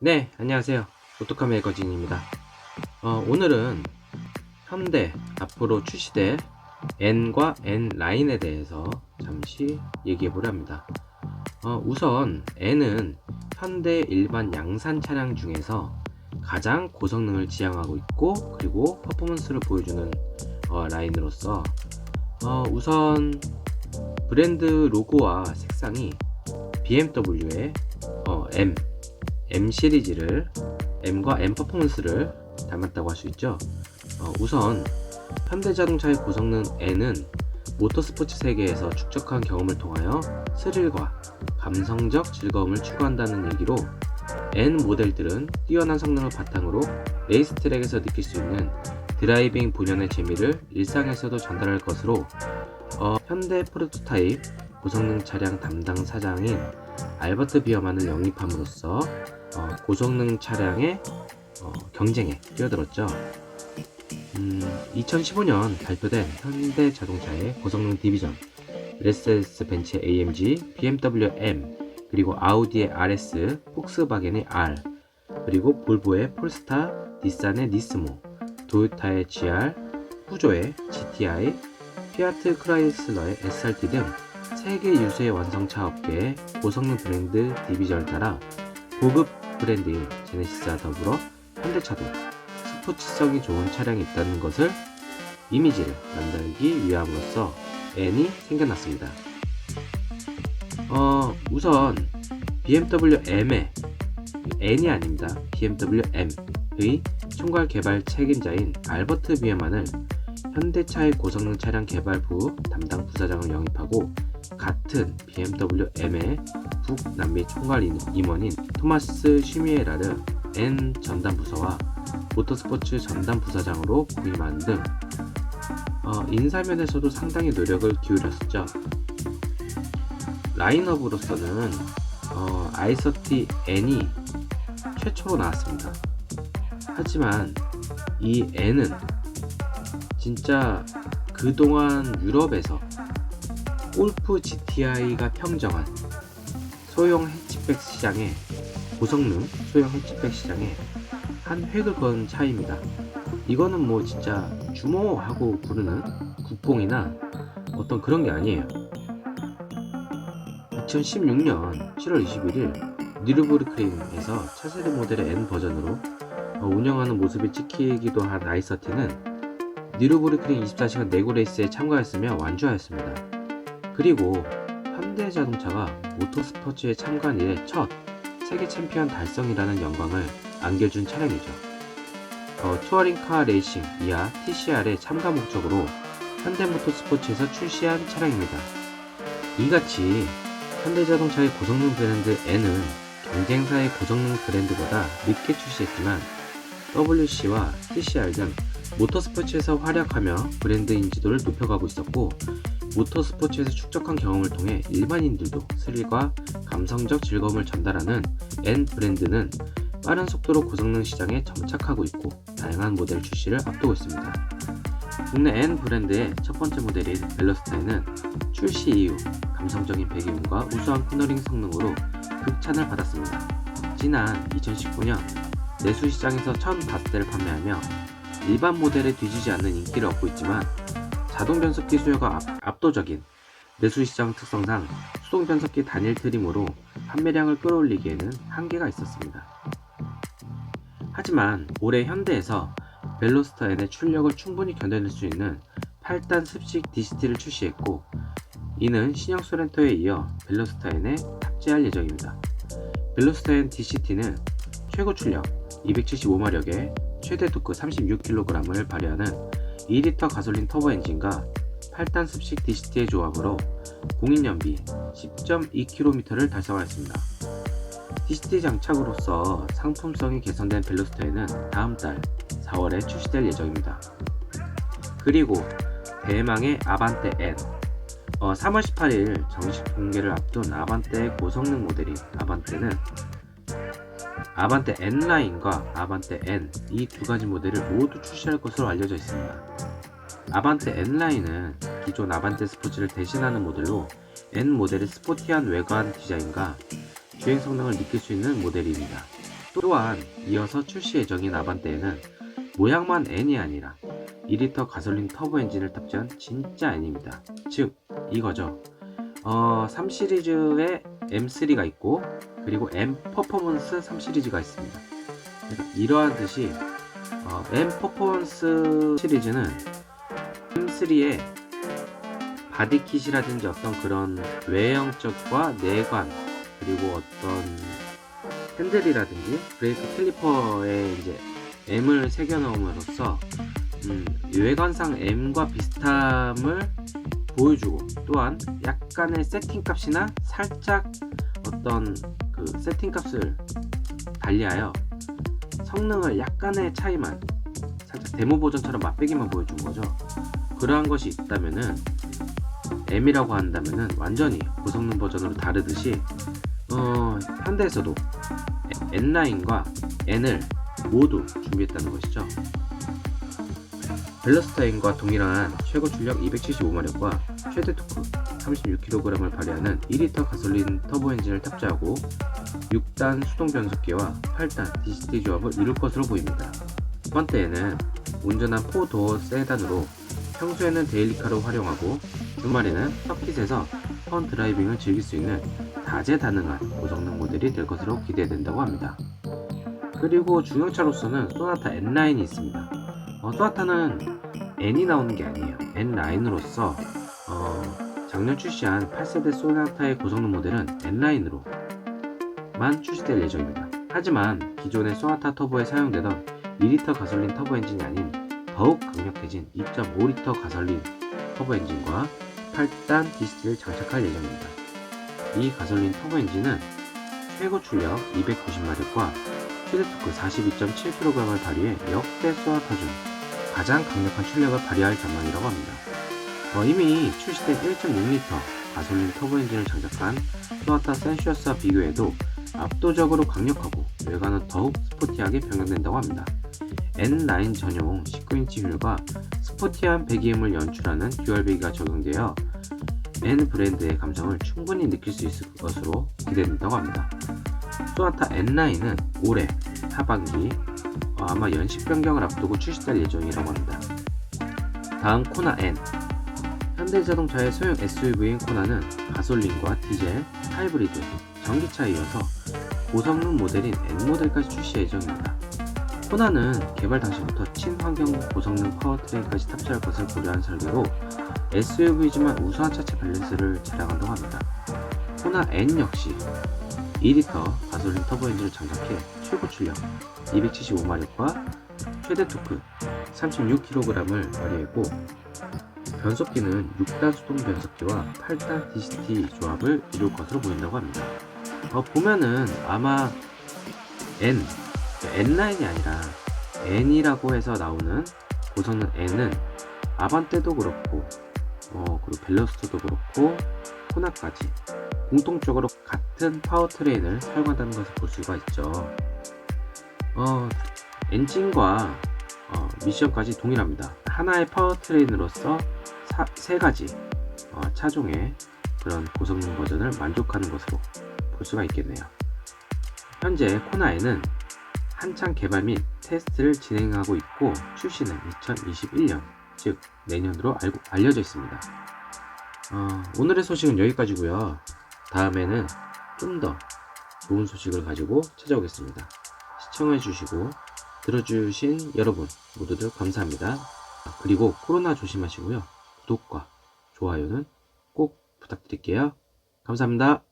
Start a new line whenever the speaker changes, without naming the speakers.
네, 안녕하세요. 오똑한 매거진입니다. 오늘은 현대 앞으로 출시될 N과 N 라인에 대해서 잠시 얘기해 보려 합니다. 우선 N은 현대 일반 양산 차량 중에서 가장 고성능을 지향하고 있고, 그리고 퍼포먼스를 보여주는 라인으로서 우선 브랜드 로고와 색상이 BMW의 M 시리즈를 M과 M 퍼포먼스를 닮았다고 할 수 있죠. 우선 현대자동차의 고성능 N은 모터스포츠 세계에서 축적한 경험을 통하여 스릴과 감성적 즐거움을 추구한다는 얘기로 N 모델들은 뛰어난 성능을 바탕으로 레이스 트랙에서 느낄 수 있는 드라이빙 본연의 재미를 일상에서도 전달할 것으로 현대 프로토타입 고성능 차량 담당 사장인 알버트 비어만을 영입함으로써 고성능 차량의 경쟁에 뛰어들었죠. 2015년 발표된 현대자동차의 고성능 디비전, 메르세데스 벤츠의 AMG, BMW M, 그리고 아우디의 RS, 폭스바겐의 R, 그리고 볼보의 폴스타, 닛산의 니스모, 도요타의 GR, 푸조의 GTI, 피아트 크라이슬러의 SRT 등 세계 유수의 완성차 업계의 고성능 브랜드 디비전을 따라 고급 브랜드인 제네시스와 더불어 현대차도 스포츠성이 좋은 차량이 있다는 것을 이미지를 만들기 위함으로써 N이 생겨났습니다. 우선 BMW M의 N이 아닙니다. BMW M의 총괄 개발 책임자인 알버트 비어만을 현대차의 고성능 차량 개발부 담당 부사장을 영입하고 같은 BMW M의 북남미 총괄 임원인 토마스 슈미에라를 N 전담 부서와 모터스포츠 전담 부사장으로 부임한 등 인사면에서도 상당히 노력을 기울였었죠. 라인업으로서는 i30 N이 최초로 나왔습니다. 하지만 이 N은 진짜 그동안 유럽에서 골프 GTI가 평정한 소형 해치백 시장에 고성능 소형 해치백 시장에 한 획을 그은 차입니다. 이거는 뭐 진짜 주모하고 부르는 국뽕이나 어떤 그런 게 아니에요. 2016년 7월 21일 뉴르부르크링에서 차세대 모델의 N 버전으로 운영하는 모습이 찍히기도 한 i30는 뉴르부르크링 24시간 내구 레이스에 참가했으며 완주하였습니다. 그리고 현대자동차가 모터스포츠에 참가한 이래 첫 세계 챔피언 달성이라는 영광을 안겨준 차량이죠. 투어링카 레이싱 이하 TCR의 참가 목적으로 현대모터스포츠에서 출시한 차량입니다. 이같이 현대자동차의 고성능 브랜드 N은 경쟁사의 고성능 브랜드보다 늦게 출시했지만 WC와 TCR 등 모터스포츠에서 활약하며 브랜드 인지도를 높여가고 있었고, 모터스포츠에서 축적한 경험을 통해 일반인들도 스릴과 감성적 즐거움을 전달하는 N 브랜드는 빠른 속도로 고성능 시장에 정착하고 있고 다양한 모델 출시를 앞두고 있습니다. 국내 N 브랜드의 첫 번째 모델인 벨로스타에는 출시 이후 감성적인 배기음과 우수한 코너링 성능으로 극찬을 받았습니다. 지난 2019년 내수 시장에서 1,005대를 판매하며 일반 모델에 뒤지지 않는 인기를 얻고 있지만 자동 변속기 수요가 압도적인 내수 시장 특성상 수동 변속기 단일 트림으로 판매량을 끌어올리기에는 한계가 있었습니다. 하지만 올해 현대에서 벨로스터 N의 출력을 충분히 견뎌낼 수 있는 8단 습식 DCT를 출시했고, 이는 신형 소렌토에 이어 벨로스터 N에 탑재할 예정입니다. 벨로스터 N DCT는 최고 출력 275마력에 최대 토크 36kg을 발휘하는 2리터 가솔린 터보 엔진과 8단 습식 DCT의 조합으로 공인연비 10.2km를 달성하였습니다. DCT 장착으로서 상품성이 개선된 벨로스터에는 다음 달 4월에 출시될 예정입니다. 그리고 대망의 아반떼 N 3월 18일 정식 공개를 앞둔 아반떼의 고성능 모델인 아반떼는 아반떼 N라인과 아반떼 N 이 두 가지 모델을 모두 출시할 것으로 알려져 있습니다. 아반떼 N라인은 기존 아반떼 스포츠를 대신하는 모델로 N 모델의 스포티한 외관 디자인과 주행 성능을 느낄 수 있는 모델입니다. 또한 이어서 출시 예정인 아반떼에는 모양만 N이 아니라 2리터 가솔린 터보 엔진을 탑재한 진짜 N입니다. 즉 이거죠. 3 시리즈에 M3가 있고 그리고 M 퍼포먼스 3 시리즈가 있습니다. 이러한 뜻이 M 퍼포먼스 시리즈는 M3의 바디킷이라든지 어떤 그런 외형적과 내관 그리고 어떤 핸들이라든지 브레이크 캘리퍼에 이제 M을 새겨 넣음으로써 외관상 M과 비슷함을 보여주고 또한 약간의 세팅 값이나 살짝 어떤 그 세팅 값을 달리하여 성능을 약간의 차이만 살짝 데모 버전처럼 맛배기만 보여준 거죠. 그러한 것이 있다면은 M이라고 한다면은 완전히 고성능 버전으로 다르듯이 현대에서도 N9과 N을 모두 준비했다는 것이죠. 벨러스타인과 동일한 최고 출력 275마력과 최대 토크 36kg을 발휘하는 2리터 가솔린 터보 엔진을 탑재하고 6단 수동 변속기와 8단 DCT 조합을 이룰 것으로 보입니다. 이번때에는 온전한 4도어 세단으로 평소에는 데일리카로 활용하고 주말에는 서킷에서 펀 드라이빙을 즐길 수 있는 다재다능한 고성능 모델이 될 것으로 기대된다고 합니다. 그리고 중형차로서는 소나타 N9이 있습니다. 소나타는 N이 나오는 게 아니에요. N9으로서 작년 출시한 8세대 소나타의 고성능 모델은 N9으로만 출시될 예정입니다. 하지만 기존의 소나타 터보에 사용되던 2리터 가솔린 터보 엔진이 아닌 더욱 강력해진 2.5리터 가솔린 터보 엔진과 8단 DCT를 장착할 예정입니다. 이 가솔린 터보 엔진은 최고 출력 290마력과 최대 토크 42.7kg을 발휘해 역대 소나타 중 가장 강력한 출력을 발휘할 전망이라고 합니다. 이미 출시된 1.6리터 가솔린 터보 엔진을 장착한 소나타 센슈어스와 비교해도 압도적으로 강력하고 외관은 더욱 스포티하게 변경된다고 합니다. N9 전용 19인치 휠과 스포티한 배기음을 연출하는 듀얼 배기가 적용되어 N 브랜드의 감성을 충분히 느낄 수 있을 것으로 기대된다고 합니다. 소나타 N9은 올해 하반기 아마 연식 변경을 앞두고 출시될 예정이라고 합니다. 다음 코나 N. 현대자동차의 소형 SUV인 코나는 가솔린과 디젤, 하이브리드, 전기차에 이어서 고성능 모델인 N 모델까지 출시 예정입니다. 코나는 개발 당시부터 친환경 고성능 파워트레인까지 탑재할 것을 고려한 설계로 SUV지만 우수한 차체 밸런스를 자랑한다고 합니다. 코나 N 역시 2리터 가솔린 터보 엔진을 장착해 최고 출력 275마력과 최대 토크 36kg을 발휘했고 변속기는 6단 수동 변속기와 8단 DCT 조합을 이룰 것으로 보인다고 합니다. 보면은 아마 N9이 아니라 N이라고 해서 나오는 고성능 N은 아반떼도 그렇고 그리고 벨로스터도 그렇고 코나까지 공통적으로 같은 파워트레인을 사용한다는 것을 볼 수가 있죠. 엔진과 미션까지 동일합니다. 하나의 파워트레인으로서 세 가지 차종의 그런 고성능 버전을 만족하는 것으로 볼 수가 있겠네요. 현재 코나에는 한창 개발 및 테스트를 진행하고 있고 출시는 2021년 즉 내년으로 알려져 있습니다. 오늘의 소식은 여기까지고요. 다음에는 좀 더 좋은 소식을 가지고 찾아오겠습니다. 시청해주시고 들어주신 여러분 모두들 감사합니다. 그리고 코로나 조심하시고요. 구독과 좋아요는 꼭 부탁드릴게요. 감사합니다.